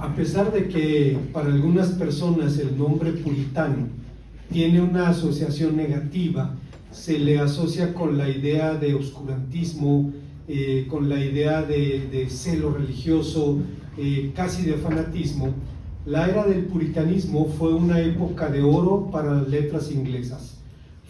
A pesar de que para algunas personas el nombre puritano tiene una asociación negativa, se le asocia con la idea de oscurantismo, con la idea de celo religioso, casi de fanatismo. La era del puritanismo fue una época de oro para las letras inglesas.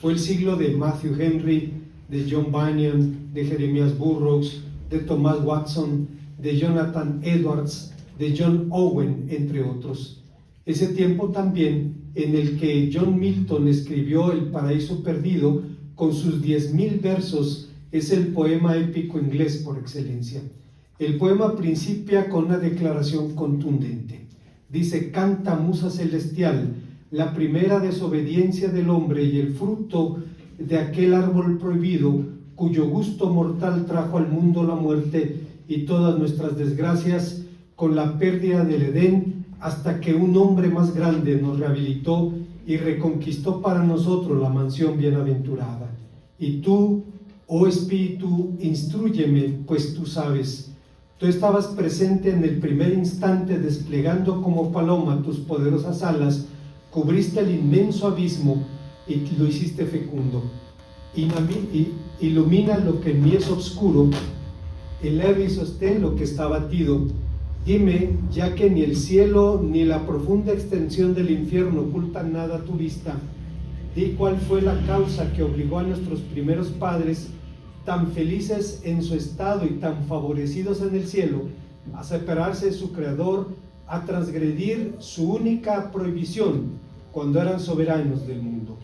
Fue el siglo de Matthew Henry, de John Bunyan, de Jeremias Burroughs, de Thomas Watson, de Jonathan Edwards, de John Owen, entre otros. Ese tiempo también en el que John Milton escribió El Paraíso Perdido con sus 10.000 versos, es el poema épico inglés por excelencia. El poema principia con una declaración contundente. Dice: canta, musa celestial, la primera desobediencia del hombre y el fruto de aquel árbol prohibido, cuyo gusto mortal trajo al mundo la muerte y todas nuestras desgracias, con la pérdida del Edén, hasta que un hombre más grande nos rehabilitó y reconquistó para nosotros la mansión bienaventurada. Y tú, oh Espíritu, instrúyeme, pues tú sabes. Tú estabas presente en el primer instante, desplegando como paloma tus poderosas alas, cubriste el inmenso abismo y lo hiciste fecundo. Ilumina lo que en mí es oscuro, eleve y sostén lo que está batido. Dime, ya que ni el cielo ni la profunda extensión del infierno ocultan nada a tu vista, di cuál fue la causa que obligó a nuestros primeros padres, tan felices en su estado y tan favorecidos en el cielo, a separarse de su Creador, a transgredir su única prohibición cuando eran soberanos del mundo.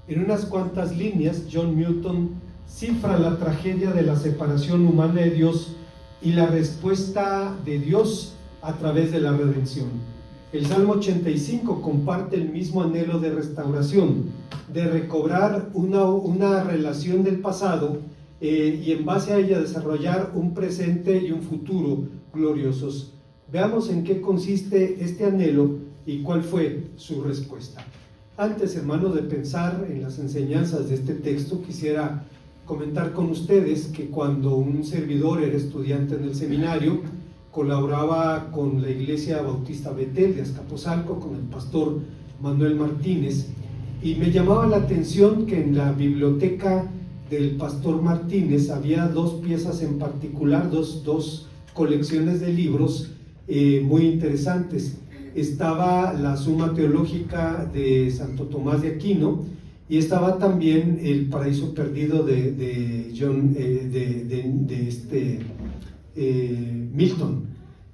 En unas cuantas líneas, John Milton cifra la tragedia de la separación humana de Dios y la respuesta de Dios a través de la redención. El Salmo 85 comparte el mismo anhelo de restauración, de recobrar una relación del pasado y en base a ella desarrollar un presente y un futuro gloriosos. Veamos en qué consiste este anhelo y cuál fue su respuesta. Antes, hermanos, de pensar en las enseñanzas de este texto, quisiera comentar con ustedes que cuando un servidor era estudiante en el seminario, colaboraba con la Iglesia Bautista Betel de Azcapotzalco, con el pastor Manuel Martínez, y me llamaba la atención que en la biblioteca del pastor Martínez había dos piezas en particular, dos colecciones de libros muy interesantes. Estaba la Suma Teológica de Santo Tomás de Aquino y estaba también El Paraíso Perdido de Milton,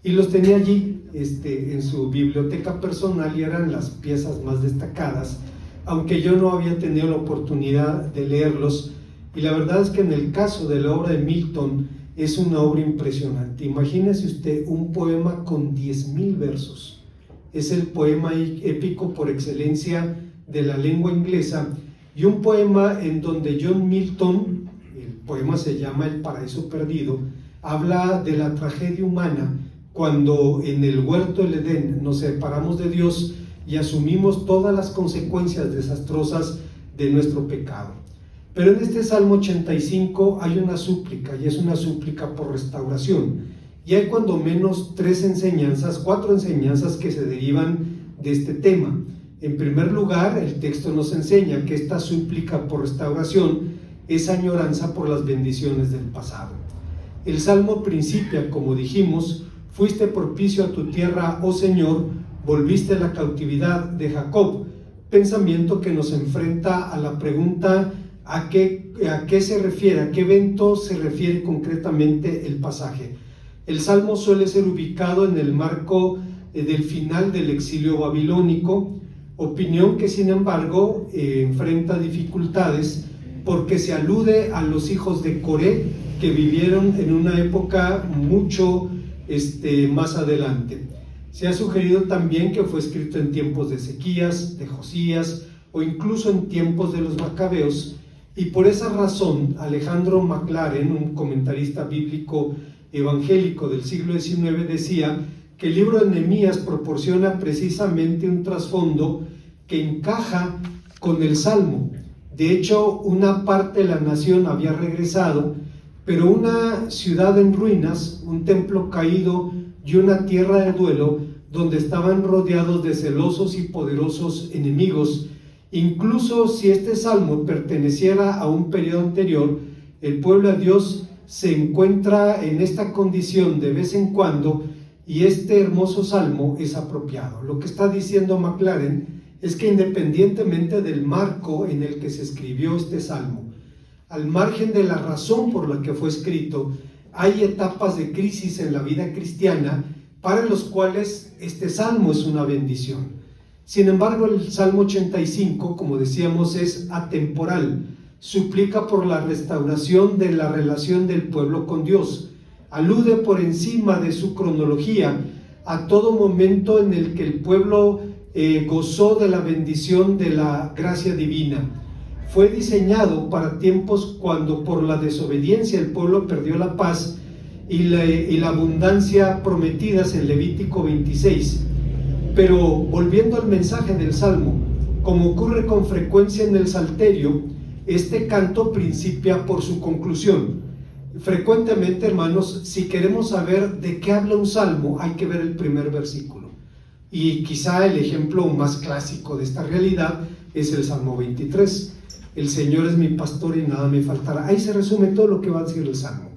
y los tenía allí en su biblioteca personal y eran las piezas más destacadas, aunque yo no había tenido la oportunidad de leerlos. Y la verdad es que en el caso de la obra de Milton es una obra impresionante. Imagínese usted un poema con 10.000 versos. Es el poema épico por excelencia de la lengua inglesa, y un poema en donde John Milton, el poema se llama El Paraíso Perdido, habla de la tragedia humana cuando en el huerto del Edén nos separamos de Dios y asumimos todas las consecuencias desastrosas de nuestro pecado. Pero en este Salmo 85 hay una súplica, y es una súplica por restauración. Y hay cuando menos 4 enseñanzas que se derivan de este tema. En primer lugar, el texto nos enseña que esta súplica por restauración es añoranza por las bendiciones del pasado. El Salmo principia, como dijimos: fuiste propicio a tu tierra, oh Señor, volviste a la cautividad de Jacob. Pensamiento que nos enfrenta a la pregunta: ¿a qué se refiere? ¿A qué evento se refiere concretamente el pasaje? El Salmo suele ser ubicado en el marco del final del exilio babilónico, opinión que sin embargo enfrenta dificultades porque se alude a los hijos de Coré que vivieron en una época mucho más adelante. Se ha sugerido también que fue escrito en tiempos de Ezequías, de Josías o incluso en tiempos de los Macabeos, y por esa razón Alejandro Maclaren, un comentarista bíblico evangélico del siglo XIX, decía que el libro de Nehemías proporciona precisamente un trasfondo que encaja con el Salmo. De hecho, una parte de la nación había regresado, pero una ciudad en ruinas, un templo caído y una tierra de duelo donde estaban rodeados de celosos y poderosos enemigos. Incluso si este salmo perteneciera a un periodo anterior, el pueblo de Dios se encuentra en esta condición de vez en cuando, y este hermoso salmo es apropiado. Lo que está diciendo McLaren es que independientemente del marco en el que se escribió este salmo, al margen de la razón por la que fue escrito, hay etapas de crisis en la vida cristiana para los cuales este salmo es una bendición. Sin embargo, el Salmo 85, como decíamos, es atemporal. Suplica por la restauración de la relación del pueblo con Dios. Alude por encima de su cronología a todo momento en el que el pueblo gozó de la bendición de la gracia divina. Fue diseñado para tiempos cuando por la desobediencia el pueblo perdió la paz y la abundancia prometidas en Levítico 26. Pero volviendo al mensaje del Salmo, como ocurre con frecuencia en el Salterio, este canto principia por su conclusión. Frecuentemente, hermanos, si queremos saber de qué habla un salmo, hay que ver el primer versículo. Y quizá el ejemplo más clásico de esta realidad es el Salmo 23. El Señor es mi pastor y nada me faltará. Ahí se resume todo lo que va a decir el Salmo.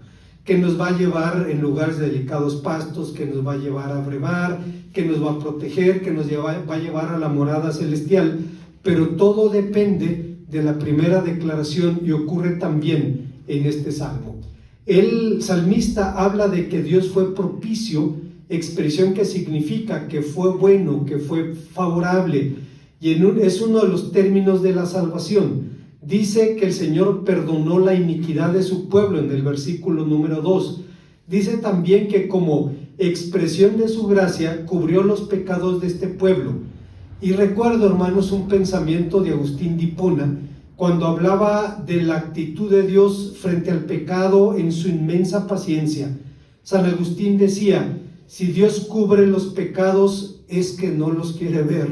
Que nos va a llevar en lugares de delicados pastos, que nos va a llevar a brevar, que nos va a proteger, que nos va a llevar a la morada celestial. Pero todo depende de la primera declaración y ocurre también en este Salmo. El salmista habla de que Dios fue propicio, expresión que significa que fue bueno, que fue favorable, y es uno de los términos de la salvación. Dice que el Señor perdonó la iniquidad de su pueblo en el versículo número 2. Dice también que como expresión de su gracia cubrió los pecados de este pueblo. Y recuerdo, hermanos, un pensamiento de Agustín de Hipona, cuando hablaba de la actitud de Dios frente al pecado en su inmensa paciencia. San Agustín decía: si Dios cubre los pecados es que no los quiere ver.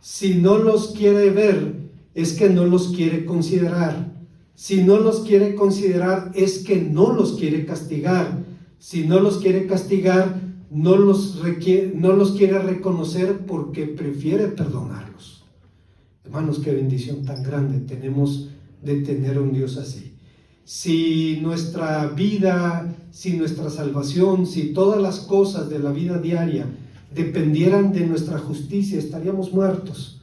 Si no los quiere ver es que no los quiere considerar. Si no los quiere considerar es que no los quiere castigar. Si no los quiere castigar, no los quiere reconocer porque prefiere perdonarlos. Hermanos, qué bendición tan grande tenemos de tener un Dios así. Si nuestra vida, si nuestra salvación, si todas las cosas de la vida diaria dependieran de nuestra justicia, estaríamos muertos.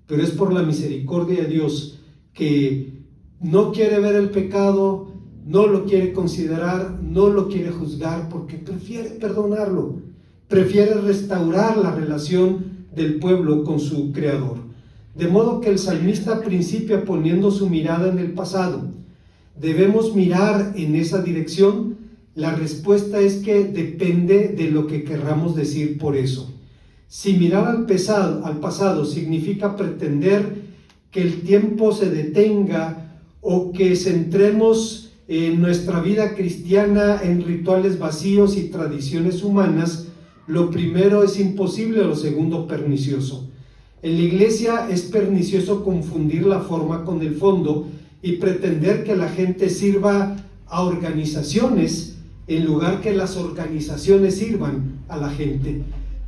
Pero es por la misericordia de Dios que no quiere ver el pecado, no lo quiere considerar, no lo quiere juzgar, porque prefiere perdonarlo, prefiere restaurar la relación del pueblo con su Creador. De modo que el salmista principia poniendo su mirada en el pasado. ¿Debemos mirar en esa dirección? La respuesta es que depende de lo que querramos decir por eso. Si mirar al pasado significa pretender que el tiempo se detenga o que centremos nuestra vida cristiana en rituales vacíos y tradiciones humanas, lo primero es imposible, lo segundo pernicioso. En la iglesia es pernicioso confundir la forma con el fondo y pretender que la gente sirva a organizaciones en lugar que las organizaciones sirvan a la gente.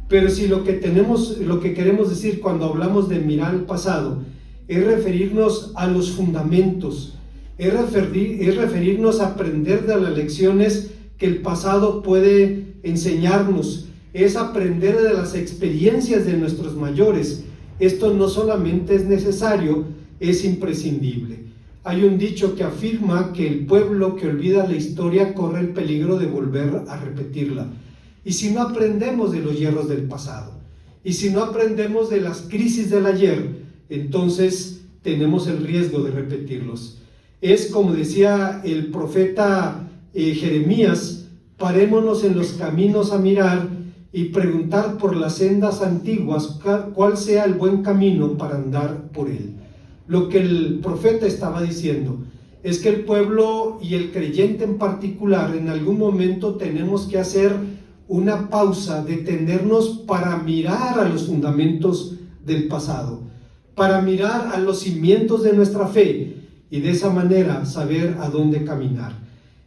Pero si lo que queremos decir cuando hablamos de mirar al pasado es referirnos a los fundamentos, es referirnos a aprender de las lecciones que el pasado puede enseñarnos, es aprender de las experiencias de nuestros mayores. Esto no solamente es necesario, es imprescindible. Hay un dicho que afirma que el pueblo que olvida la historia corre el peligro de volver a repetirla. Y si no aprendemos de los hierros del pasado, y si no aprendemos de las crisis del ayer, entonces tenemos el riesgo de repetirlos. Es como decía el profeta Jeremías: parémonos en los caminos a mirar y preguntar por las sendas antiguas cuál sea el buen camino para andar por él. Lo que el profeta estaba diciendo es que el pueblo y el creyente en particular en algún momento tenemos que hacer una pausa, detenernos para mirar a los fundamentos del pasado, para mirar a los cimientos de nuestra fe y de esa manera saber a dónde caminar.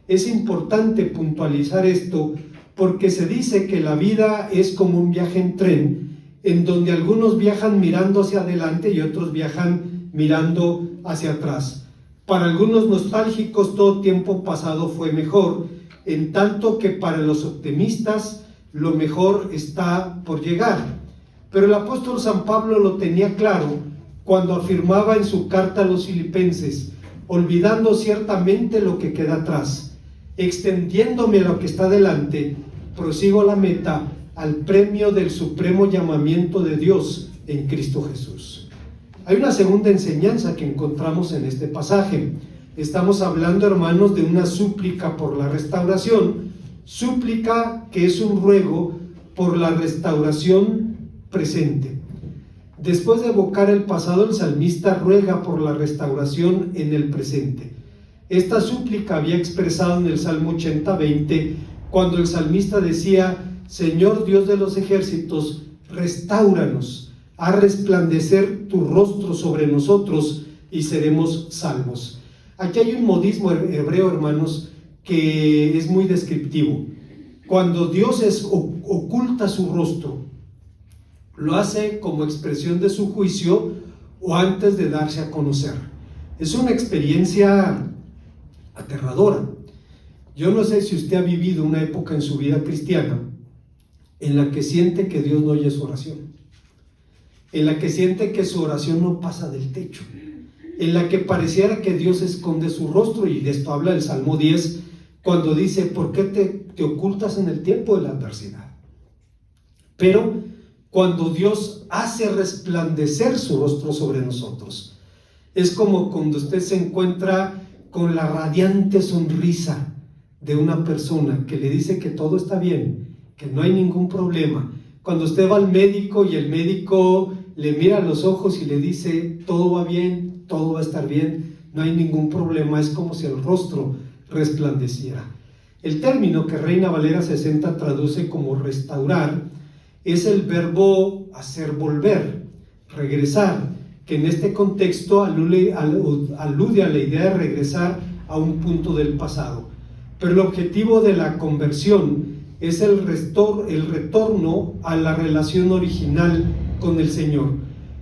Es importante puntualizar esto porque se dice que la vida es como un viaje en tren, en donde algunos viajan mirando hacia adelante y otros viajan mirando hacia atrás. Para algunos nostálgicos todo tiempo pasado fue mejor, en tanto que para los optimistas lo mejor está por llegar. Pero el apóstol San Pablo lo tenía claro cuando afirmaba en su carta a los Filipenses: olvidando ciertamente lo que queda atrás, extendiéndome a lo que está delante, prosigo la meta, al premio del supremo llamamiento de Dios en Cristo Jesús. Hay una segunda enseñanza que encontramos en este pasaje. Estamos hablando, hermanos, de una súplica por la restauración, súplica que es un ruego por la restauración presente. Después de evocar el pasado, el salmista ruega por la restauración en el presente. Esta súplica había expresado en el Salmo 80:20, cuando el salmista decía: Señor Dios de los ejércitos, restáuranos, haz resplandecer tu rostro sobre nosotros y seremos salvos. Aquí hay un modismo hebreo, hermanos, que es muy descriptivo. Cuando Dios oculta su rostro, lo hace como expresión de su juicio o antes de darse a conocer. Es una experiencia aterradora. Yo no sé si usted ha vivido una época en su vida cristiana en la que siente que Dios no oye su oración, en la que siente que su oración no pasa del techo, en la que pareciera que Dios esconde su rostro, y de esto habla el Salmo 10, cuando dice: ¿por qué te ocultas en el tiempo de la adversidad? Pero cuando Dios hace resplandecer su rostro sobre nosotros, es como cuando usted se encuentra con la radiante sonrisa de una persona que le dice que todo está bien, que no hay ningún problema. Cuando usted va al médico y el médico le mira a los ojos y le dice: todo va bien, todo va a estar bien, no hay ningún problema, es como si el rostro resplandeciera. El término que Reina Valera 60 traduce como restaurar es el verbo hacer volver, regresar, que en este contexto alude a la idea de regresar a un punto del pasado. Pero el objetivo de la conversión es el retorno a la relación original con el Señor.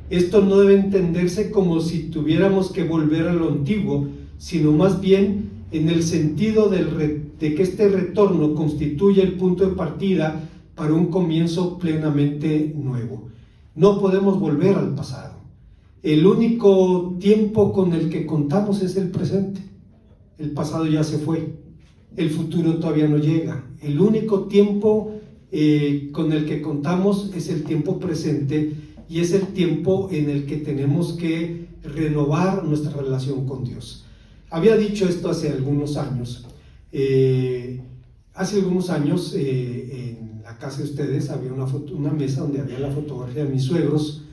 Esto no debe entenderse como si tuviéramos que volver a lo antiguo, sino más bien en el sentido de que este retorno constituye el punto de partida para un comienzo plenamente nuevo. No podemos volver al pasado. El único tiempo con el que contamos es el presente. El pasado ya se fue, el futuro todavía no llega. El único tiempo con el que contamos es el tiempo presente, y es el tiempo en el que tenemos que renovar nuestra relación con Dios. Había dicho esto hace algunos años. En la casa de ustedes había una mesa donde había la fotografía de mis suegros,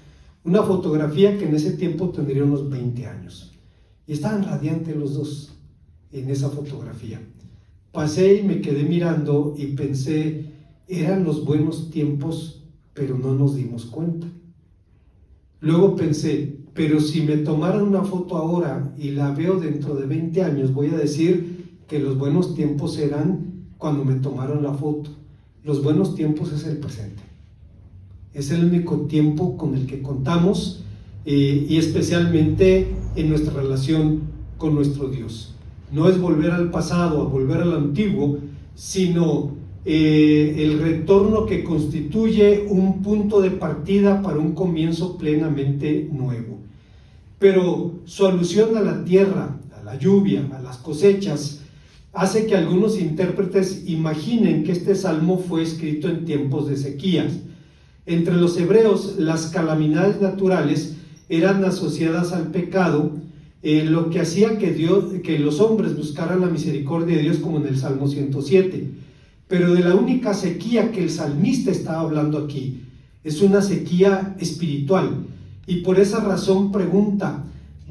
una fotografía que en ese tiempo tendría unos 20 años, y estaban radiantes los dos en esa fotografía. Pasé y me quedé mirando y pensé: eran los buenos tiempos, pero no nos dimos cuenta. Luego pensé: pero si me tomaran una foto ahora y la veo dentro de 20 años, voy a decir que los buenos tiempos eran cuando me tomaron la foto. Los buenos tiempos es el presente. Es el único tiempo con el que contamos, y especialmente en nuestra relación con nuestro Dios. No es volver al pasado, a volver al antiguo, sino el retorno que constituye un punto de partida para un comienzo plenamente nuevo. Pero su alusión a la tierra, a la lluvia, a las cosechas, hace que algunos intérpretes imaginen que este salmo fue escrito en tiempos de sequías. Entre los hebreos, las calamidades naturales eran asociadas al pecado, lo que hacía que los hombres buscaran la misericordia de Dios, como en el Salmo 107. Pero de la única sequía que el salmista estaba hablando aquí es una sequía espiritual, y por esa razón pregunta: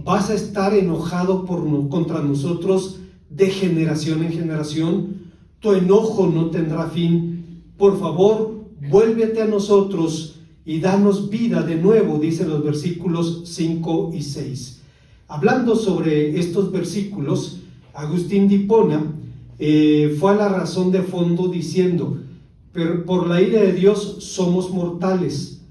¿vas a estar enojado contra nosotros de generación en generación? Tu enojo no tendrá fin. Por favor, vuélvete a nosotros y danos vida de nuevo, dice los versículos 5 y 6. Hablando sobre estos versículos, Agustín de Hipona fue a la razón de fondo diciendo: pero por la ira de Dios somos mortales.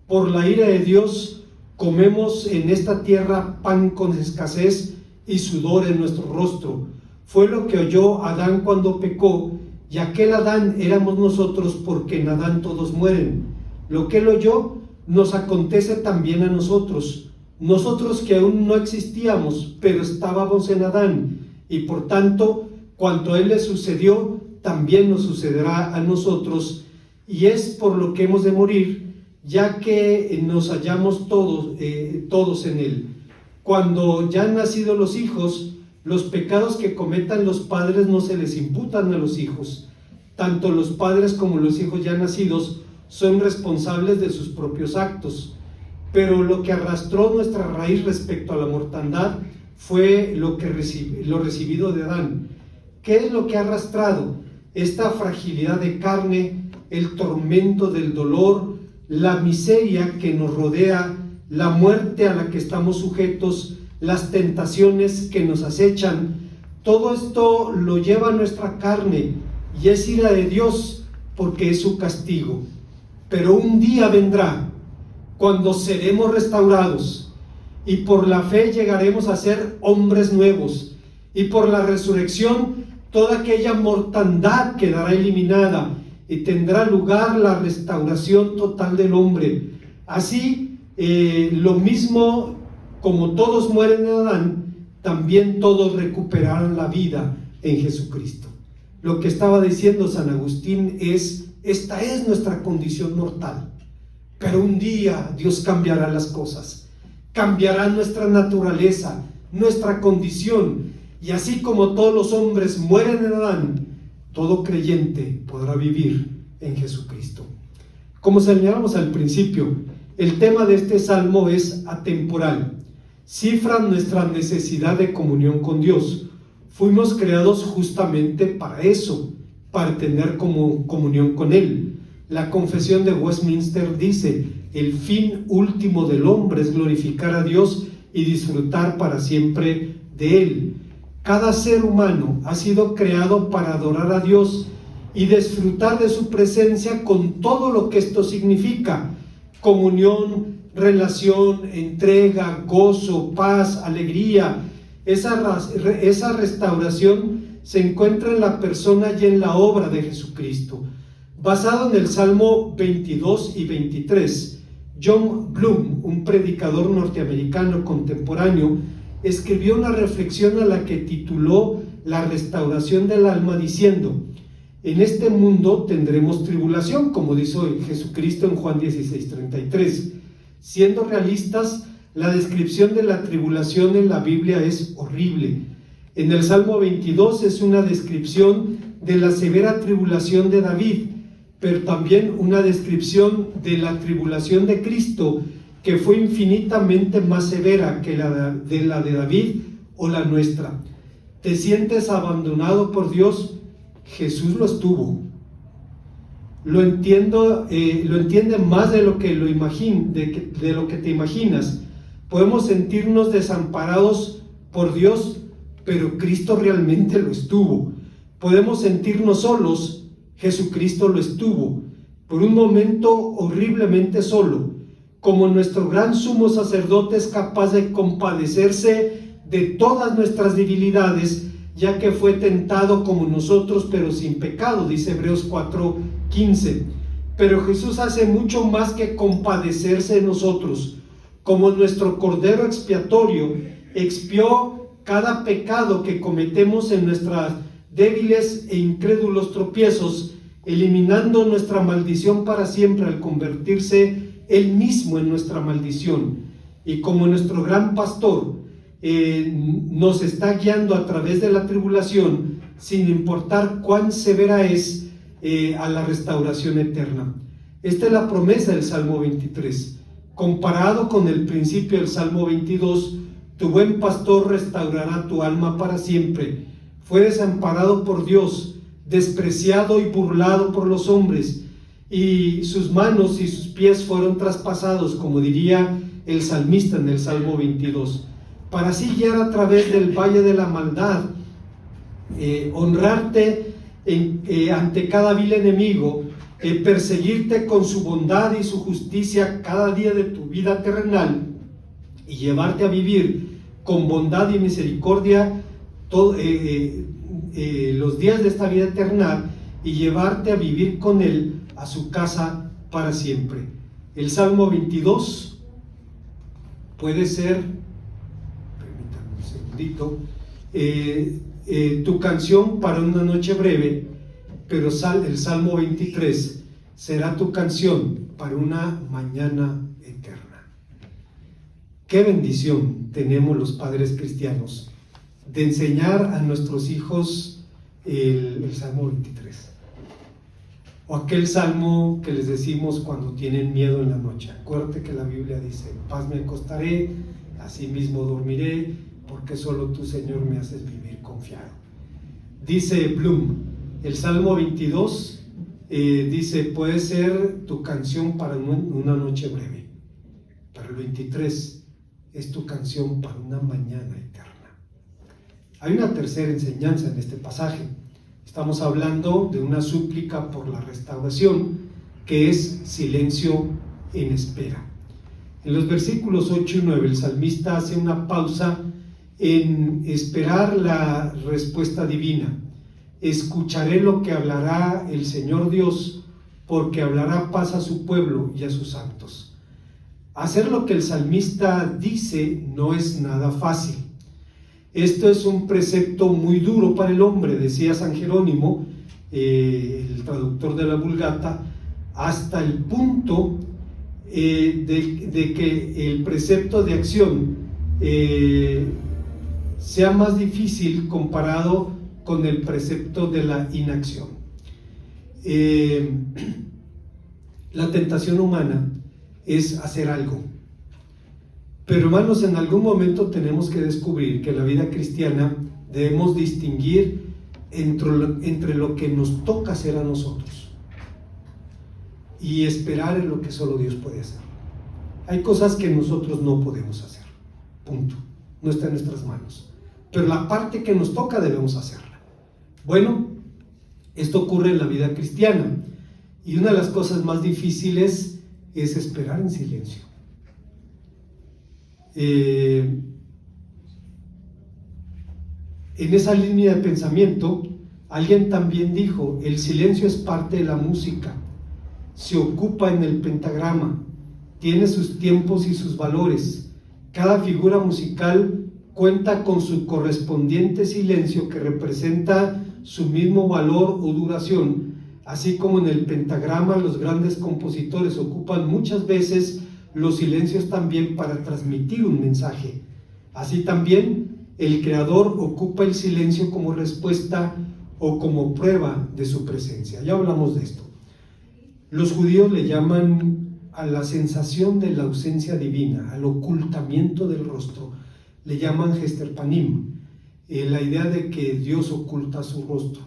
Por la ira de Dios comemos en esta tierra pan con escasez y sudor en nuestro rostro. Fue lo que oyó Adán cuando pecó, y aquel Adán éramos nosotros, porque en Adán todos mueren. Lo que él oyó nos acontece también a nosotros. Nosotros que aún no existíamos, pero estábamos en Adán, y por tanto, cuanto a él le sucedió, también nos sucederá a nosotros, y es por lo que hemos de morir, ya que nos hallamos todos en él. Cuando ya han nacido los hijos, los pecados que cometan los padres no se les imputan a los hijos. Tanto los padres como los hijos ya nacidos son responsables de sus propios actos. Pero lo que arrastró nuestra raíz respecto a la mortandad fue lo recibido de Adán. ¿Qué es lo que ha arrastrado? Esta fragilidad de carne, el tormento del dolor, la miseria que nos rodea, la muerte a la que estamos sujetos, las tentaciones que nos acechan. Todo esto lo lleva a nuestra carne y es ira de Dios, porque es su castigo. Pero un día vendrá cuando seremos restaurados, y por la fe llegaremos a ser hombres nuevos, y por la resurrección toda aquella mortandad quedará eliminada, y tendrá lugar la restauración total del hombre. Así, lo mismo como todos mueren en Adán, también todos recuperarán la vida en Jesucristo. Lo que estaba diciendo San Agustín es: esta es nuestra condición mortal, pero un día Dios cambiará las cosas, cambiará nuestra naturaleza, nuestra condición, y así como todos los hombres mueren en Adán, todo creyente podrá vivir en Jesucristo. Como señalamos al principio, el tema de este salmo es atemporal. Cifra nuestra necesidad de comunión con Dios. Fuimos creados justamente para eso, para tener comunión con Él. La Confesión de Westminster dice: el fin último del hombre es glorificar a Dios y disfrutar para siempre de Él. Cada ser humano ha sido creado para adorar a Dios y disfrutar de su presencia con todo lo que esto significa: comunión, relación, entrega, gozo, paz, alegría. Esa restauración se encuentra en la persona y en la obra de Jesucristo. Basado en el Salmo 22 y 23, John Bloom, un predicador norteamericano contemporáneo, escribió una reflexión a la que tituló La restauración del alma, diciendo: en este mundo tendremos tribulación, como dice Jesucristo en Juan 16:33. Siendo realistas, la descripción de la tribulación en la Biblia es horrible. En el Salmo 22 es una descripción de la severa tribulación de David, pero también una descripción de la tribulación de Cristo, que fue infinitamente más severa que la de David o la nuestra. ¿Te sientes abandonado por Dios? Jesús lo estuvo. Lo entiende más de lo que de lo que te imaginas. Podemos sentirnos desamparados por Dios, pero Cristo realmente lo estuvo. Podemos sentirnos solos, Jesucristo lo estuvo. Por un momento horriblemente solo, como nuestro gran sumo sacerdote es capaz de compadecerse de todas nuestras debilidades, ya que fue tentado como nosotros, pero sin pecado, dice Hebreos 4:15. Pero Jesús hace mucho más que compadecerse de nosotros. Como nuestro Cordero expiatorio, expió cada pecado que cometemos en nuestras débiles e incrédulos tropiezos, eliminando nuestra maldición para siempre al convertirse Él mismo en nuestra maldición. Y como nuestro gran pastor, nos está guiando a través de la tribulación, sin importar cuán severa es, a la restauración eterna. Esta es la promesa del Salmo 23. Comparado con el principio del Salmo 22, tu buen pastor restaurará tu alma para siempre. Fue desamparado por Dios, despreciado y burlado por los hombres, y sus manos y sus pies fueron traspasados, como diría el salmista en el Salmo 22. Para así guiar a través del valle de la maldad, honrarte ante cada vil enemigo, perseguirte con su bondad y su justicia cada día de tu vida terrenal y llevarte a vivir con bondad y misericordia los días de esta vida eterna y llevarte a vivir con Él a su casa para siempre. El Salmo 22 puede ser, permítanme un segundito, tu canción para una noche breve, pero el Salmo 23 será tu canción para una mañana eterna. Qué bendición tenemos los padres cristianos de enseñar a nuestros hijos el Salmo 23. O aquel salmo que les decimos cuando tienen miedo en la noche. Acuérdate que la Biblia dice: en paz me acostaré, así mismo dormiré, porque solo tú, Señor, me haces vivir confiado. Dice Bloom, el Salmo 22 dice: puede ser tu canción para una noche breve, pero el 23 es tu canción para una mañana eterna. Hay una tercera enseñanza en este pasaje. Estamos hablando de una súplica por la restauración, que es silencio en espera. En los versículos 8 y 9, el salmista hace una pausa en esperar la respuesta divina. Escucharé lo que hablará el Señor Dios, porque hablará paz a su pueblo y a sus santos. Hacer lo que el salmista dice no es nada fácil. Esto es un precepto muy duro para el hombre, decía San Jerónimo, el traductor de la Vulgata, hasta el punto de que el precepto de acción sea más difícil comparado con el precepto de la inacción. La tentación humana es hacer algo. Pero hermanos, en algún momento tenemos que descubrir que en la vida cristiana debemos distinguir entre lo que nos toca hacer a nosotros y esperar en lo que solo Dios puede hacer. Hay cosas que nosotros no podemos hacer, punto, no está en nuestras manos, pero la parte que nos toca debemos hacerla. Bueno, esto ocurre en la vida cristiana y una de las cosas más difíciles es esperar en silencio. En esa línea de pensamiento, alguien también dijo: el silencio es parte de la música, se ocupa en el pentagrama, tiene sus tiempos y sus valores. Cada figura musical cuenta con su correspondiente silencio que representa su mismo valor o duración, así como en el pentagrama los grandes compositores ocupan muchas veces los silencios también para transmitir un mensaje. Así también el Creador ocupa el silencio como respuesta o como prueba de su presencia. Ya hablamos de esto. Los judíos le llaman a la sensación de la ausencia divina, al ocultamiento del rostro, le llaman Hester Panim, la idea de que Dios oculta su rostro.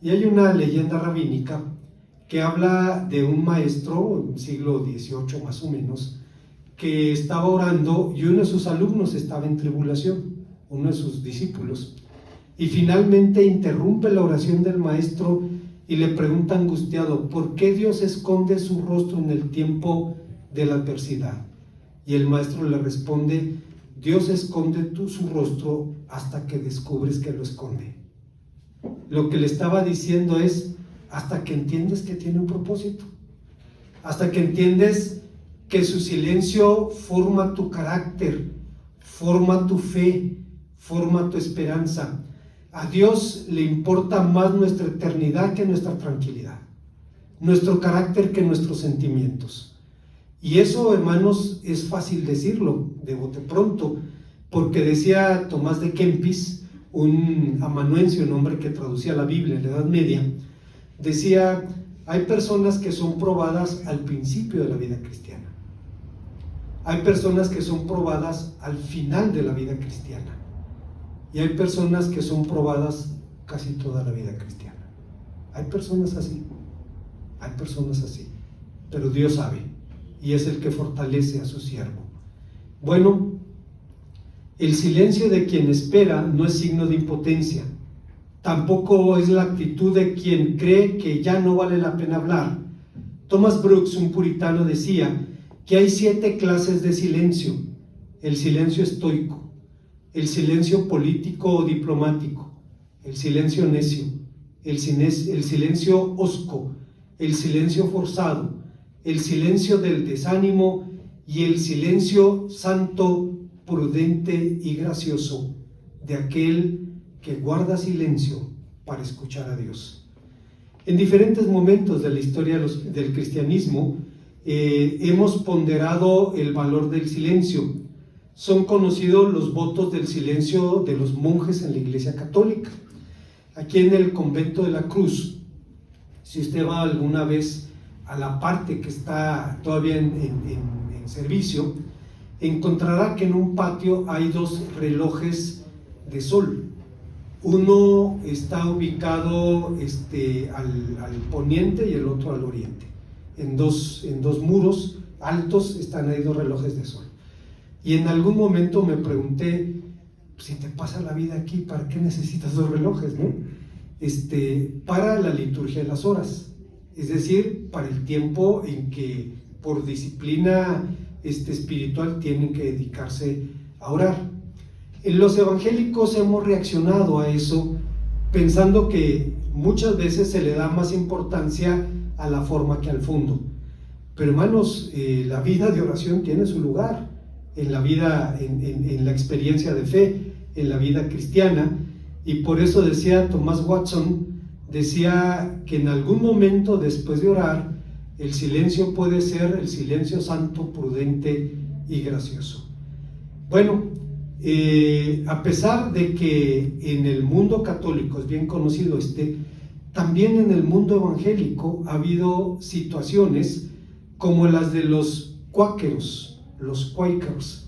Y hay una leyenda rabínica que habla de un maestro, en el siglo XVIII más o menos, que estaba orando y uno de sus alumnos estaba en tribulación, uno de sus discípulos, y finalmente interrumpe la oración del maestro y le pregunta angustiado: ¿por qué Dios esconde su rostro en el tiempo de la adversidad? Y el maestro le responde: Dios esconde su rostro hasta que descubres que lo esconde. Lo que le estaba diciendo es: hasta que entiendes que tiene un propósito, hasta que entiendes que su silencio forma tu carácter, forma tu fe, forma tu esperanza. A Dios le importa más nuestra eternidad que nuestra tranquilidad, nuestro carácter que nuestros sentimientos. Y eso, hermanos, es fácil decirlo de bote pronto, porque decía Tomás de Kempis, un amanuense, un hombre que traducía la Biblia en la Edad Media, decía: hay personas que son probadas al principio de la vida cristiana, hay personas que son probadas al final de la vida cristiana, y hay personas que son probadas casi toda la vida cristiana. Hay personas así, pero Dios sabe, y es el que fortalece a su siervo. Bueno, el silencio de quien espera no es signo de impotencia, tampoco es la actitud de quien cree que ya no vale la pena hablar. Thomas Brooks, un puritano, decía que hay 7 clases de silencio: el silencio estoico, el silencio político o diplomático, el silencio necio, el silencio hosco, el silencio forzado, el silencio del desánimo y el silencio santo, prudente y gracioso de aquel que guarda silencio para escuchar a Dios. En diferentes momentos de la historia del cristianismo hemos ponderado el valor del silencio. Son conocidos los votos del silencio de los monjes en la Iglesia Católica. Aquí en el Convento de la Cruz, si usted va alguna vez a la parte que está todavía en servicio, encontrará que en un patio hay 2 relojes de sol. Uno está ubicado al poniente y el otro al oriente. En dos muros altos están ahí 2 relojes de sol. Y en algún momento me pregunté, si te pasa la vida aquí, ¿para qué necesitas 2 relojes, no? Para la liturgia de las horas, es decir, para el tiempo en que por disciplina espiritual tienen que dedicarse a orar. Los evangélicos hemos reaccionado a eso pensando que muchas veces se le da más importancia a la forma que al fondo. Pero hermanos, la vida de oración tiene su lugar en la vida, en la experiencia de fe, en la vida cristiana, y por eso decía Thomas Watson, decía que en algún momento después de orar, el silencio puede ser el silencio santo, prudente y gracioso. Bueno, a pesar de que en el mundo católico es bien conocido también en el mundo evangélico ha habido situaciones como las de los cuáqueros, los Quakers,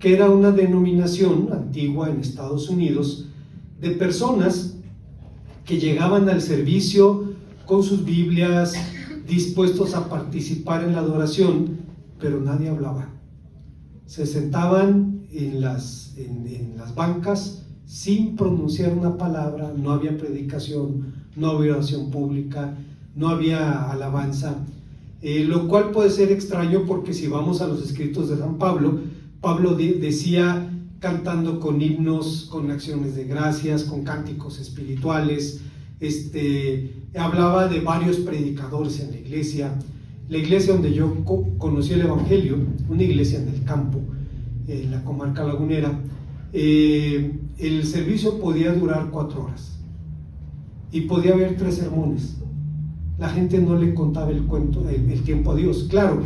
que era una denominación antigua en Estados Unidos de personas que llegaban al servicio con sus Biblias, dispuestos a participar en la adoración, pero nadie hablaba. Se sentaban en las bancas sin pronunciar una palabra, no había predicación, no había oración pública, no había alabanza, lo cual puede ser extraño porque si vamos a los escritos de San Pablo, Pablo decía cantando con himnos, con acciones de gracias, con cánticos espirituales, hablaba de varios predicadores en la iglesia donde yo conocí el evangelio, una iglesia en el campo, en la comarca lagunera, el servicio podía durar 4 horas y podía haber 3 sermones. La gente no le contaba el tiempo a Dios. Claro,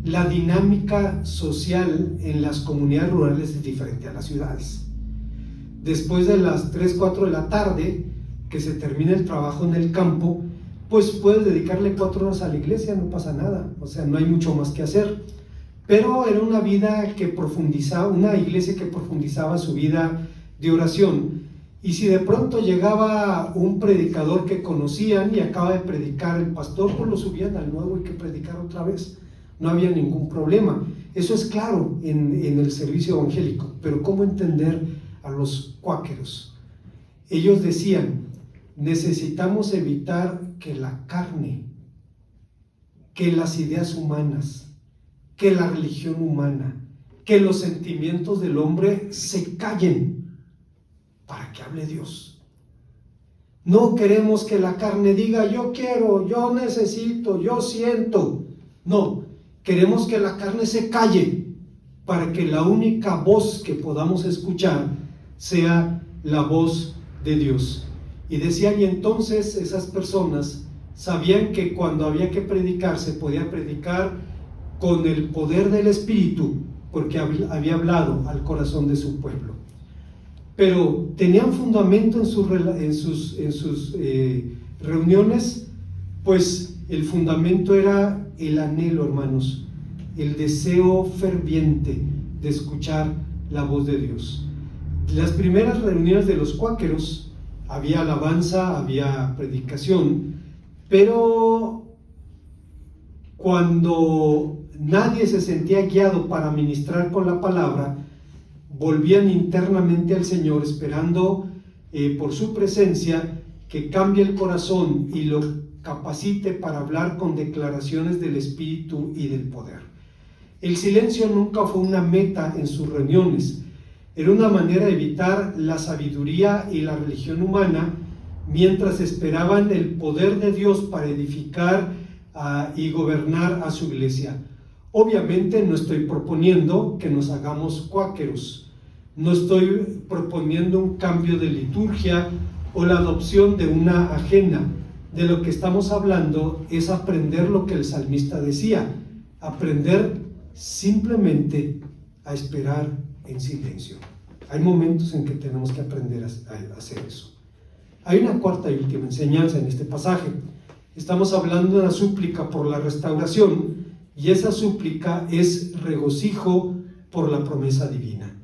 la dinámica social en las comunidades rurales es diferente a las ciudades. Después de las 3, 4 de la tarde, que se termina el trabajo en el campo, pues puedes dedicarle 4 horas a la iglesia, no pasa nada, o sea, no hay mucho más que hacer. Pero era una vida que profundizaba, una iglesia que profundizaba su vida de oración. Y si de pronto llegaba un predicador que conocían y acaba de predicar el pastor, pues lo subían al nuevo y que predicar otra vez. No había ningún problema. Eso es claro en el servicio evangélico. Pero ¿cómo entender a los cuáqueros? Ellos decían, necesitamos evitar que la carne, que las ideas humanas, que la religión humana, que los sentimientos del hombre se callen para que hable Dios. No queremos que la carne diga yo quiero, yo necesito, yo siento. No, queremos que la carne se calle para que la única voz que podamos escuchar sea la voz de Dios. Y decían, y entonces esas personas sabían que cuando había que predicar, se podía predicar con el poder del Espíritu, porque había hablado al corazón de su pueblo. Pero tenían fundamento en sus reuniones, pues el fundamento era el anhelo, hermanos, el deseo ferviente de escuchar la voz de Dios. Las primeras reuniones de los cuáqueros había alabanza, había predicación, pero cuando nadie se sentía guiado para ministrar con la palabra, volvían internamente al Señor esperando por su presencia, que cambie el corazón y lo capacite para hablar con declaraciones del Espíritu y del poder. El silencio nunca fue una meta en sus reuniones, era una manera de evitar la sabiduría y la religión humana mientras esperaban el poder de Dios para edificar y gobernar a su iglesia. Obviamente no estoy proponiendo que nos hagamos cuáqueros, no estoy proponiendo un cambio de liturgia o la adopción de una ajena. De lo que estamos hablando es aprender lo que el salmista decía, aprender simplemente a esperar en silencio. Hay momentos en que tenemos que aprender a hacer eso. Hay una cuarta y última enseñanza en este pasaje. Estamos hablando de una súplica por la restauración, y esa súplica es regocijo por la promesa divina.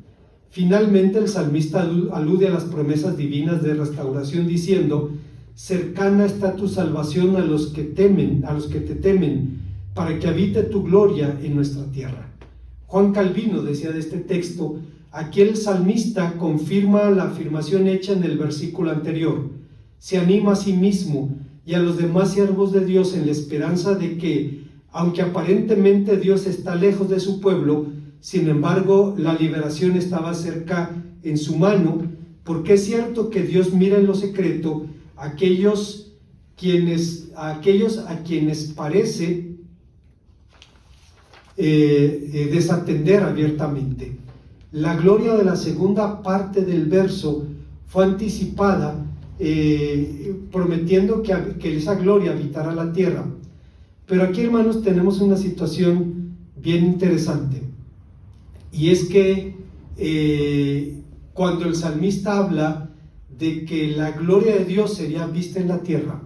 Finalmente el salmista alude a las promesas divinas de restauración diciendo: cercana está tu salvación a los que te temen, para que habite tu gloria en nuestra tierra. Juan Calvino decía de este texto: aquí el salmista confirma la afirmación hecha en el versículo anterior. Se anima a sí mismo y a los demás siervos de Dios en la esperanza de que, aunque aparentemente Dios está lejos de su pueblo, sin embargo la liberación estaba cerca en su mano, porque es cierto que Dios mira en lo secreto a aquellos a quienes parece desatender abiertamente. La gloria de la segunda parte del verso fue anticipada, prometiendo que esa gloria habitará la tierra. Pero aquí, hermanos, tenemos una situación bien interesante, y es que cuando el salmista habla de que la gloria de Dios sería vista en la tierra,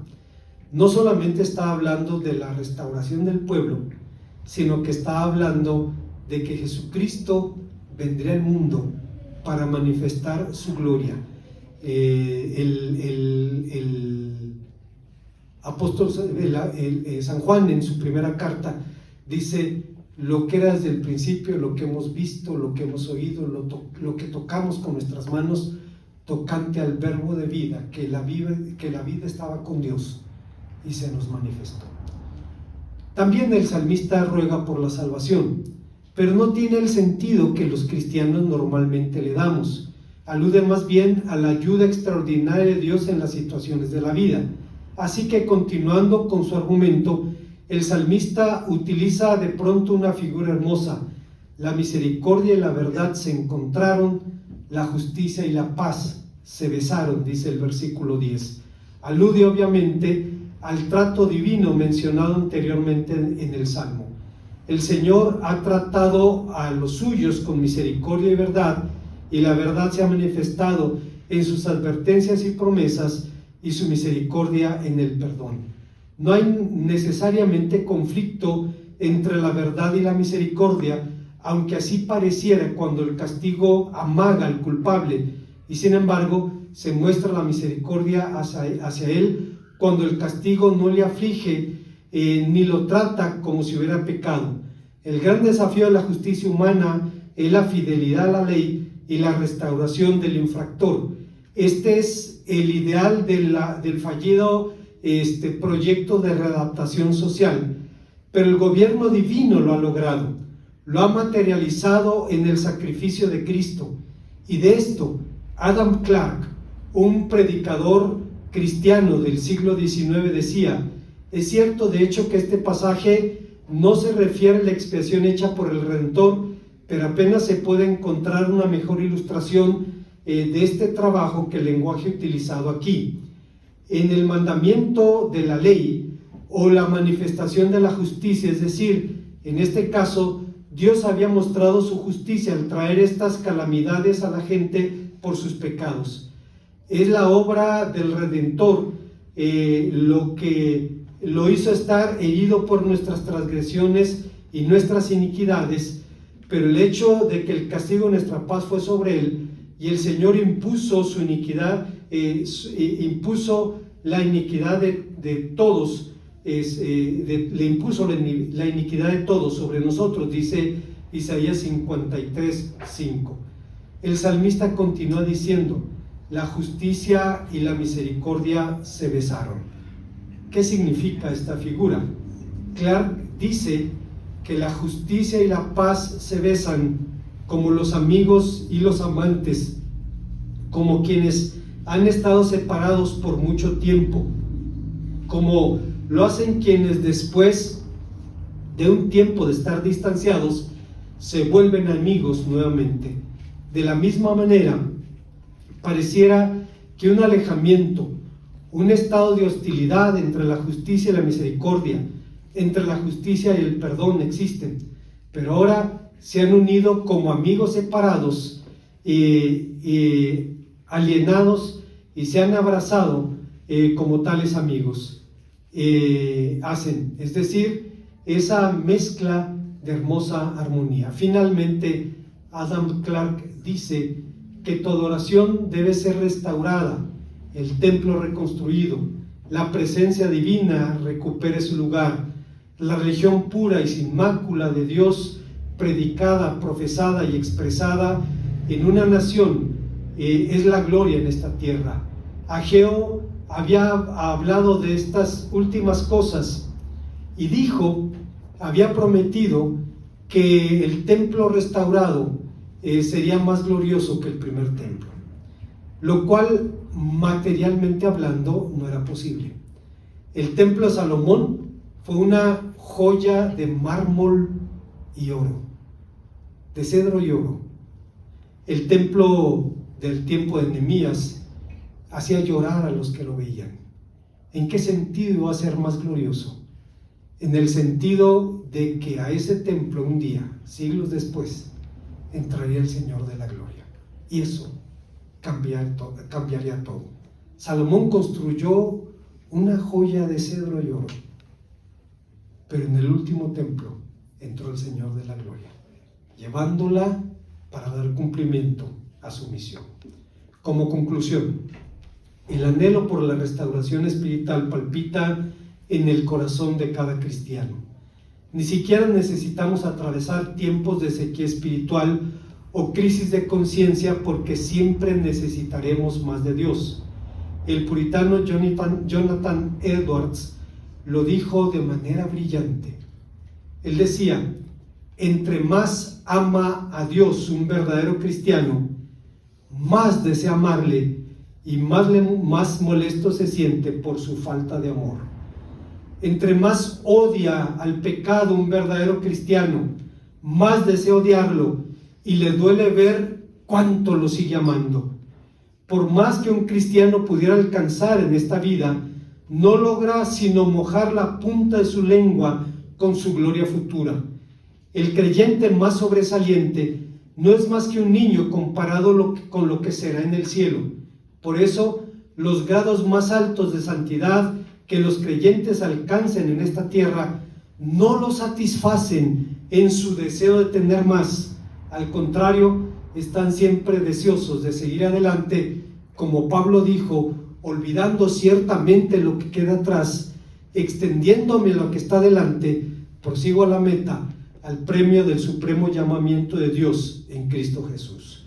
no solamente está hablando de la restauración del pueblo, sino que está hablando de que Jesucristo vendría al mundo para manifestar su gloria. El apóstol San Juan, en su primera carta, dice: lo que era desde el principio, lo que hemos visto, lo que hemos oído, lo que tocamos con nuestras manos, tocante al verbo de vida, que la vida estaba con Dios y se nos manifestó. También el salmista ruega por la salvación, pero no tiene el sentido que los cristianos normalmente le damos. Alude más bien a la ayuda extraordinaria de Dios en las situaciones de la vida. Así que, continuando con su argumento, el salmista utiliza de pronto una figura hermosa. La misericordia y la verdad se encontraron, la justicia y la paz se besaron, dice el versículo 10. Alude obviamente al trato divino mencionado anteriormente en el Salmo. El Señor ha tratado a los suyos con misericordia y verdad, y la verdad se ha manifestado en sus advertencias y promesas, y su misericordia en el perdón. No hay necesariamente conflicto entre la verdad y la misericordia, aunque así pareciera cuando el castigo amaga al culpable, y sin embargo se muestra la misericordia hacia él cuando el castigo no le aflige ni lo trata como si hubiera pecado. El gran desafío de la justicia humana es la fidelidad a la ley y la restauración del infractor. Este es el ideal del fallido proyecto de readaptación social, pero el gobierno divino lo ha logrado, lo ha materializado en el sacrificio de Cristo. Y de esto, Adam Clarke, un predicador cristiano del siglo XIX, decía: es cierto de hecho que este pasaje no se refiere a la expiación hecha por el Redentor, pero apenas se puede encontrar una mejor ilustración de este trabajo que el lenguaje utilizado aquí. En el mandamiento de la ley o la manifestación de la justicia, es decir, en este caso, Dios había mostrado su justicia al traer estas calamidades a la gente por sus pecados. Es la obra del Redentor lo que lo hizo estar herido por nuestras transgresiones y nuestras iniquidades, pero el hecho de que el castigo de nuestra paz fue sobre él, y el Señor impuso su iniquidad, impuso la iniquidad de todos, le impuso la iniquidad de todos sobre nosotros, dice Isaías 53:5. El salmista continúa diciendo: la justicia y la misericordia se besaron. ¿Qué significa esta figura? Clark dice que la justicia y la paz se besan como los amigos y los amantes, como quienes han estado separados por mucho tiempo, como lo hacen quienes después de un tiempo de estar distanciados se vuelven amigos nuevamente. De la misma manera, pareciera que un alejamiento, un estado de hostilidad entre la justicia y la misericordia, entre la justicia y el perdón existen, pero ahora se han unido como amigos separados y alienados, y se han abrazado como tales amigos hacen, es decir, esa mezcla de hermosa armonía. Finalmente, Adam Clark dice que toda oración debe ser restaurada, el templo reconstruido, la presencia divina recupere su lugar, la religión pura y sin mácula de Dios predicada, profesada y expresada en una nación es la gloria en esta tierra. Ageo había hablado de estas últimas cosas y dijo, había prometido que el templo restaurado sería más glorioso que el primer templo, lo cual materialmente hablando no era posible. El templo de Salomón fue una joya de mármol y oro, de cedro y oro. El templo del tiempo de Nehemías hacía llorar a los que lo veían. ¿En qué sentido iba a ser más glorioso? En el sentido de que a ese templo un día, siglos después, entraría el Señor de la gloria, y eso cambiaría todo. Salomón construyó una joya de cedro y oro, pero en el último templo entró el Señor de la gloria, llevándola para dar cumplimiento a su misión. Como conclusión, el anhelo por la restauración espiritual palpita en el corazón de cada cristiano. Ni siquiera necesitamos atravesar tiempos de sequía espiritual o crisis de conciencia, porque siempre necesitaremos más de Dios. El puritano Jonathan Edwards lo dijo de manera brillante. Él decía: entre más ama a Dios un verdadero cristiano, más desea amarle y más molesto se siente por su falta de amor. Entre más odia al pecado un verdadero cristiano, más desea odiarlo y le duele ver cuánto lo sigue amando. Por más que un cristiano pudiera alcanzar en esta vida, no logra sino mojar la punta de su lengua con su gloria futura. El creyente más sobresaliente no es más que un niño comparado con lo que será en el cielo. Por eso, los grados más altos de santidad que los creyentes alcancen en esta tierra no los satisfacen en su deseo de tener más. Al contrario, están siempre deseosos de seguir adelante, como Pablo dijo: olvidando ciertamente lo que queda atrás, extendiéndome lo que está delante, prosigo a la meta, al premio del supremo llamamiento de Dios en Cristo Jesús.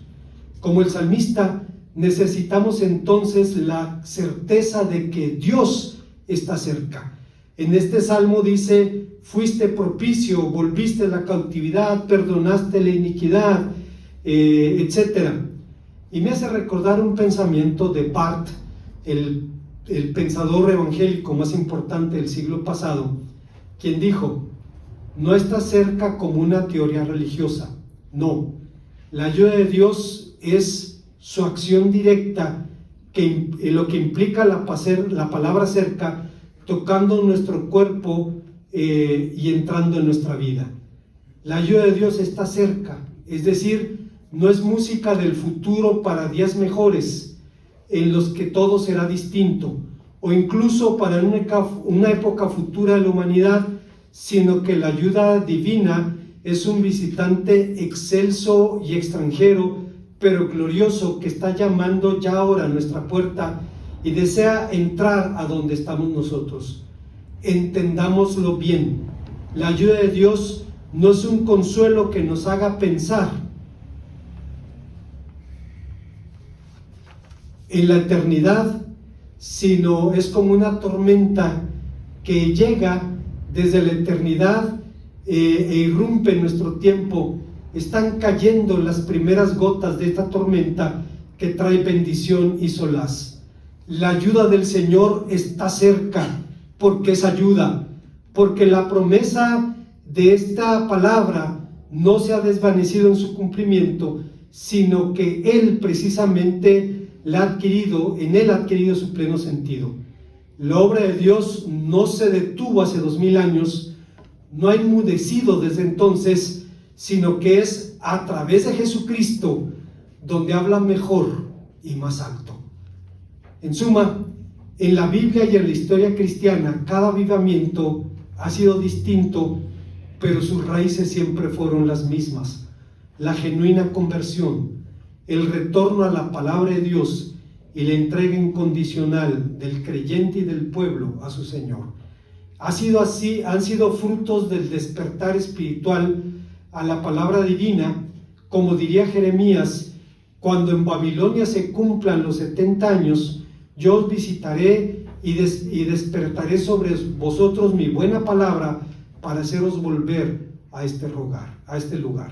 Como el salmista, necesitamos entonces la certeza de que Dios está cerca. En este salmo dice: fuiste propicio, volviste la cautividad, perdonaste la iniquidad, etc. Y me hace recordar un pensamiento de Barth, el pensador evangélico más importante del siglo pasado, quien dijo: no está cerca como una teoría religiosa, no, la ayuda de Dios es su acción directa, lo que implica la palabra cerca, tocando nuestro cuerpo y entrando en nuestra vida. La ayuda de Dios está cerca, es decir, no es música del futuro para días mejores en los que todo será distinto, o incluso para una época futura de la humanidad, sino que la ayuda divina es un visitante excelso y extranjero, pero glorioso, que está llamando ya ahora a nuestra puerta y desea entrar a donde estamos nosotros. Entendámoslo bien, la ayuda de Dios no es un consuelo que nos haga pensar en la eternidad, sino es como una tormenta que llega desde la eternidad e irrumpe en nuestro tiempo. Están cayendo las primeras gotas de esta tormenta que trae bendición y solaz. La ayuda del Señor está cerca, porque es ayuda, porque la promesa de esta palabra no se ha desvanecido en su cumplimiento, sino que Él precisamente la ha adquirido, en Él ha adquirido su pleno sentido. La obra de Dios no se detuvo hace 2000 años, no ha enmudecido desde entonces, sino que es a través de Jesucristo donde habla mejor y más alto. En suma, en la Biblia y en la historia cristiana, cada avivamiento ha sido distinto, pero sus raíces siempre fueron las mismas: la genuina conversión, el retorno a la palabra de Dios y la entrega incondicional del creyente y del pueblo a su Señor. Ha sido así, han sido frutos del despertar espiritual a la palabra divina, como diría Jeremías: cuando en Babilonia se cumplan los 70 años, yo os visitaré y despertaré sobre vosotros mi buena palabra para haceros volver a este lugar.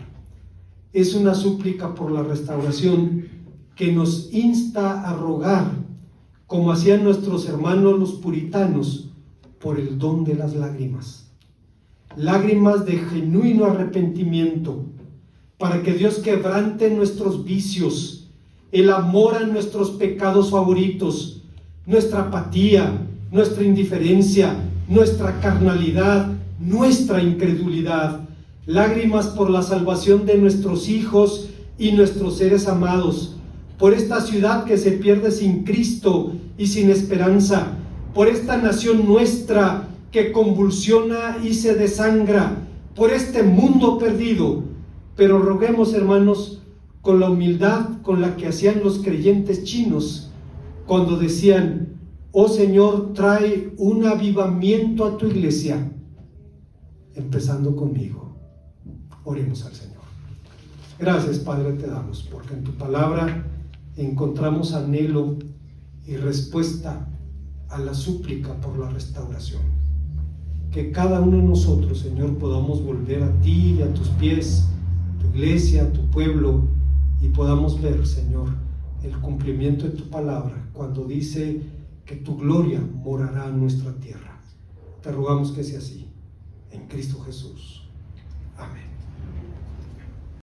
Es una súplica por la restauración que nos insta a rogar, como hacían nuestros hermanos los puritanos, por el don de las lágrimas. Lágrimas de genuino arrepentimiento, para que Dios quebrante nuestros vicios, el amor a nuestros pecados favoritos, nuestra apatía, nuestra indiferencia, nuestra carnalidad, nuestra incredulidad. Lágrimas por la salvación de nuestros hijos y nuestros seres amados, por esta ciudad que se pierde sin Cristo y sin esperanza, por esta nación nuestra que convulsiona y se desangra, por este mundo perdido. Pero roguemos, hermanos, con la humildad con la que hacían los creyentes chinos cuando decían: oh Señor, trae un avivamiento a tu iglesia, empezando conmigo. Oremos al Señor. Gracias, Padre, te damos, porque en tu palabra encontramos anhelo y respuesta a la súplica por la restauración. Que cada uno de nosotros, Señor, podamos volver a ti y a tus pies, tu iglesia, tu pueblo, y podamos ver, Señor, el cumplimiento de tu palabra cuando dice que tu gloria morará en nuestra tierra. Te rogamos que sea así, en Cristo Jesús. Amén.